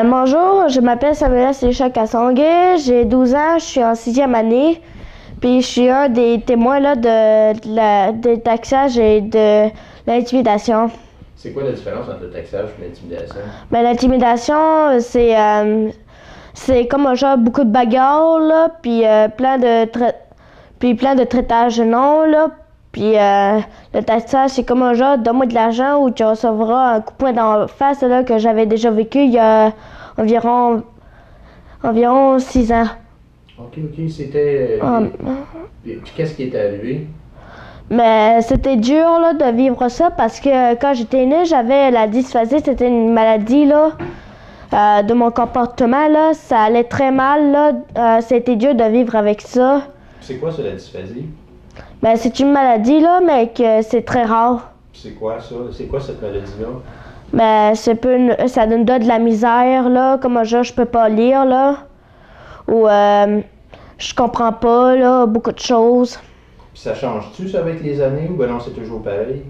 Bonjour, je m'appelle Samuel Sécha Kassongué, j'ai 12 ans, je suis en 6e année, puis je suis un des témoins là, de taxage et de l'intimidation. C'est quoi la différence entre le taxage et l'intimidation? L'intimidation, c'est comme genre beaucoup de bagarres, là, puis plein de traitages non, là. Puis le taxage, c'est comme un genre, donne-moi de l'argent ou tu recevras un coup de poing dans la face là, que j'avais déjà vécu il y a environ 6 ans. OK, c'était... Puis qu'est-ce qui est arrivé? Mais c'était dur là, de vivre ça parce que quand j'étais née, j'avais la dysphasie, c'était une maladie là, de mon comportement. Là, ça allait très mal. Là, c'était dur de vivre avec ça. C'est quoi ça, la dysphasie? C'est une maladie, là, mais que c'est très rare. C'est quoi ça? C'est quoi cette maladie-là? Ça nous donne de la misère, là, comme genre, je peux pas lire, là, ou je comprends pas, là, beaucoup de choses. Puis ça change-tu, ça, avec les années, ou ben non, c'est toujours pareil?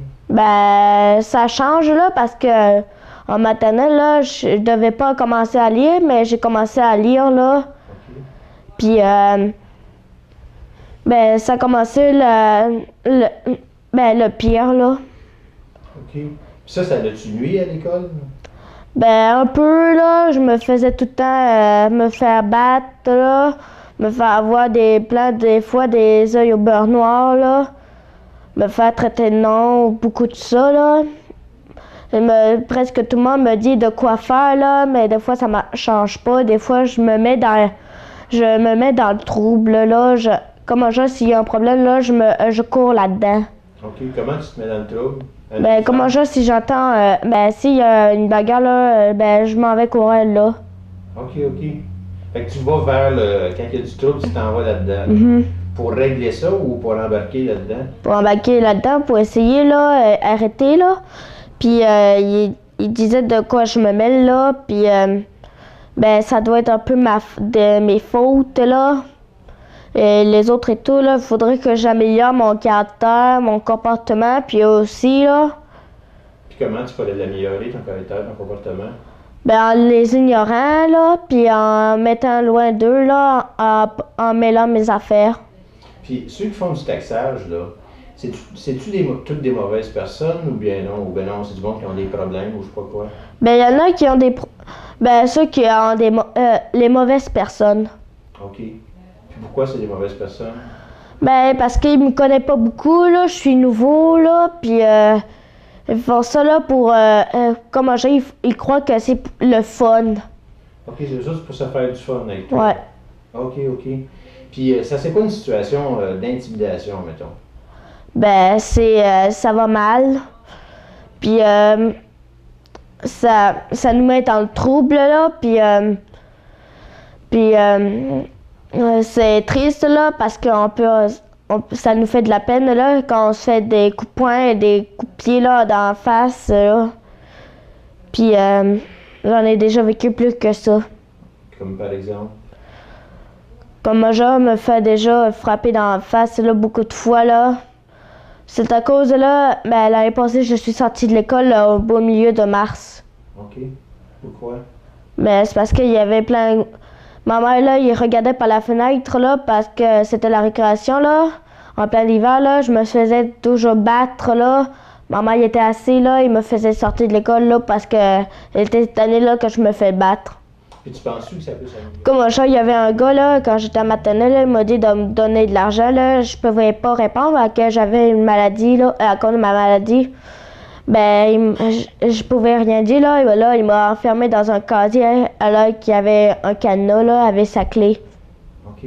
Ça change, là, parce que en maternelle, là, je devais pas commencer à lire, mais j'ai commencé à lire, là. OK. Puis, ça a commencé le pire, là. OK. Puis ça l'a-tu nuit à l'école? Un peu, là. Je me faisais tout le temps me faire battre, là. Me faire avoir des fois des œils au beurre noir, là. Me faire traiter de nom, beaucoup de ça, là. Presque tout le monde me dit de quoi faire, là, mais des fois, ça ne change pas. Des fois, je me mets dans le trouble, là. Comme genre, s'il y a un problème, là, je cours là-dedans. OK. Comment tu te mets dans le trouble? Comme genre, si j'entends, s'il y a une bagarre, là, je m'en vais courir là. OK. Fait que tu vas quand il y a du trouble, tu t'en vas là-dedans. Mm-hmm. Pour régler ça ou pour embarquer là-dedans? Pour embarquer là-dedans, pour essayer, là, arrêter, là. Puis, il disait de quoi je me mêle, là. Puis, ça doit être un peu de mes fautes, là. Et les autres et tout, là, il faudrait que j'améliore mon caractère, mon comportement, puis aussi, là. Puis comment tu pourrais l'améliorer, ton caractère, ton comportement? En les ignorant, là, puis en mettant loin d'eux, là, en mêlant mes affaires. Puis ceux qui font du taxage, là, c'est-tu toutes des mauvaises personnes ou bien non, c'est du monde qui ont des problèmes ou je sais pas quoi? Il y en a qui ont ceux qui ont les mauvaises personnes. OK. Puis pourquoi c'est des mauvaises personnes? Parce qu'ils me connaissent pas beaucoup, là, je suis nouveau, là, puis ils font ça, là, pour, comment dire, ils croient que c'est le fun. OK, c'est juste pour se faire du fun avec toi? Ouais. OK. Puis ça, c'est quoi une situation d'intimidation, mettons? Ça va mal, puis ça nous met dans le trouble, là, puis c'est triste, là, parce que ça nous fait de la peine, là, quand on se fait des coups de poing et des coups de pied, là, dans la face, là. Puis j'en ai déjà vécu plus que ça. Comme par exemple? Comme genre, me fait déjà frapper dans la face, là, beaucoup de fois, là. C'est à cause, là, l'année passée, je suis sortie de l'école, là, au beau milieu de mars. OK. Pourquoi? C'est parce qu'il y avait plein... Ma mère, là, il regardait par la fenêtre, là, parce que c'était la récréation, là. En plein hiver, là, je me faisais toujours battre, là. Ma mère, il était assis, là, il me faisait sortir de l'école, là, parce qu'elle était cette année, là, que je me fais battre. Puis tu penses-tu que ça peut s'améliorer? Comme un chat, il y avait un gars, là, quand j'étais à maternelle, là, il m'a dit de me donner de l'argent, là. Je pouvais pas répondre à que j'avais une maladie, là, à cause de ma maladie. Je pouvais rien dire, là. Et là, il m'a enfermé dans un casier, alors qu'il y avait un cadenas, là, avec sa clé. OK.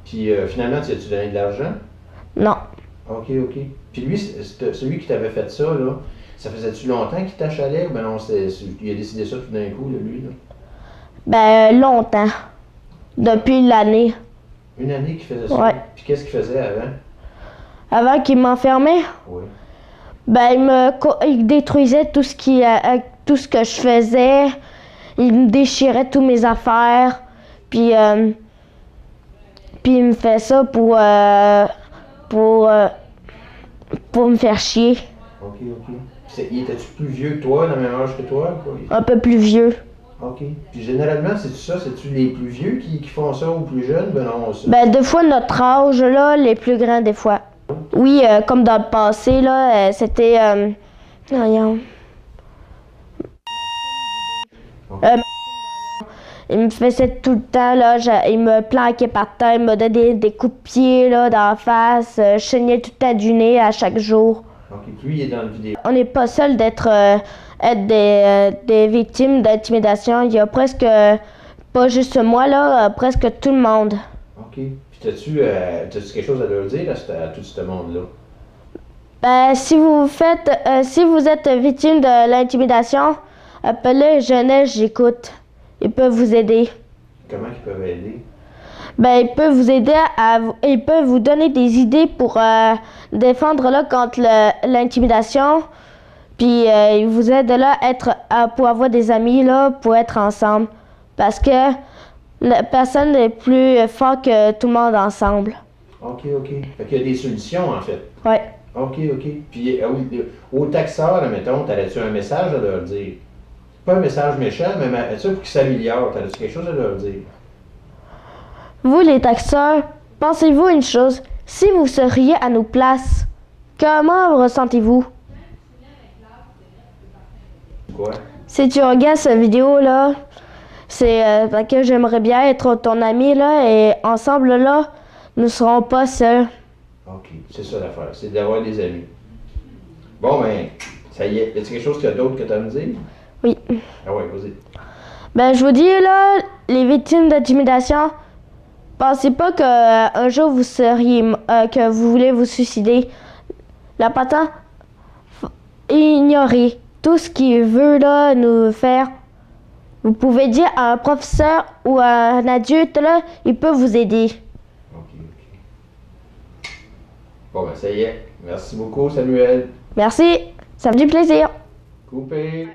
Puis finalement, tu as-tu donné de l'argent? Non. OK. Puis lui, celui qui t'avait fait ça, là, ça faisait-tu longtemps qu'il t'achalait ou ben non, il a décidé ça tout d'un coup, là, lui, là? Longtemps. Depuis l'année. Une année qu'il faisait ça? Ouais. Puis qu'est-ce qu'il faisait avant? Avant qu'il m'enfermait? Oui. Il détruisait tout ce que je faisais. Il me déchirait toutes mes affaires. puis il me fait ça pour me faire chier. OK, OK. Était-tu plus vieux que toi, la même âge que toi? Quoi? Un peu plus vieux. OK. Puis généralement, c'est-tu ça? C'est-tu les plus vieux qui font ça ou plus jeunes? Ben non, ça. Ben, des fois, notre âge, là, les plus grands, des fois. Oui, comme dans le passé, là, c'était... voyons. Il me faisait tout le temps, là, il me planquait par terre, il me donnait des coups de pied, là, dans la face. Je saignais tout le temps du nez à chaque jour. OK, lui, il est dans la vidéo. On n'est pas seul d'être des victimes d'intimidation. Il y a presque, pas juste moi, là, presque tout le monde. OK. Puis t'as-tu quelque chose à leur dire à tout ce monde-là? Ben, si vous êtes victime de l'intimidation, appelez Jeunesse J'écoute. Ils peuvent vous aider. Comment ils peuvent aider? Ben, ils peuvent vous aider ils peuvent vous donner des idées pour défendre là contre l'intimidation. Puis ils vous aident là pour avoir des amis là, pour être ensemble. Parce que personne n'est plus fort que tout le monde ensemble. OK, OK. Fait qu'il y a des solutions en fait. Ouais. OK, OK. Puis aux taxeurs, mettons, t'avais-tu un message à leur dire? Pas un message méchant, mais pour qu'ils s'améliorent, t'avais-tu quelque chose à leur dire? Vous, les taxeurs, pensez-vous une chose. Si vous seriez à nos places, comment ressentez-vous? Quoi? Si tu regardes cette vidéo-là, c'est parce que j'aimerais bien être ton ami, là, et ensemble, là, nous ne serons pas seuls. OK, c'est ça l'affaire, c'est d'avoir des amis. Bon, ben, ça y est. Y a-t-il quelque chose d'autre que tu as à me dire? Oui. Ah ouais, vas-y. Ben, je vous dis, là, les victimes d'intimidation, pensez pas qu'un jour vous seriez, que vous voulez vous suicider. L'important, ignorez tout ce qu'il veut, là, nous faire. Vous pouvez dire à un professeur ou à un adulte, là, il peut vous aider. OK, OK. Bon, ben, ça y est. Merci beaucoup, Samuel. Merci, ça me fait plaisir. Coupé.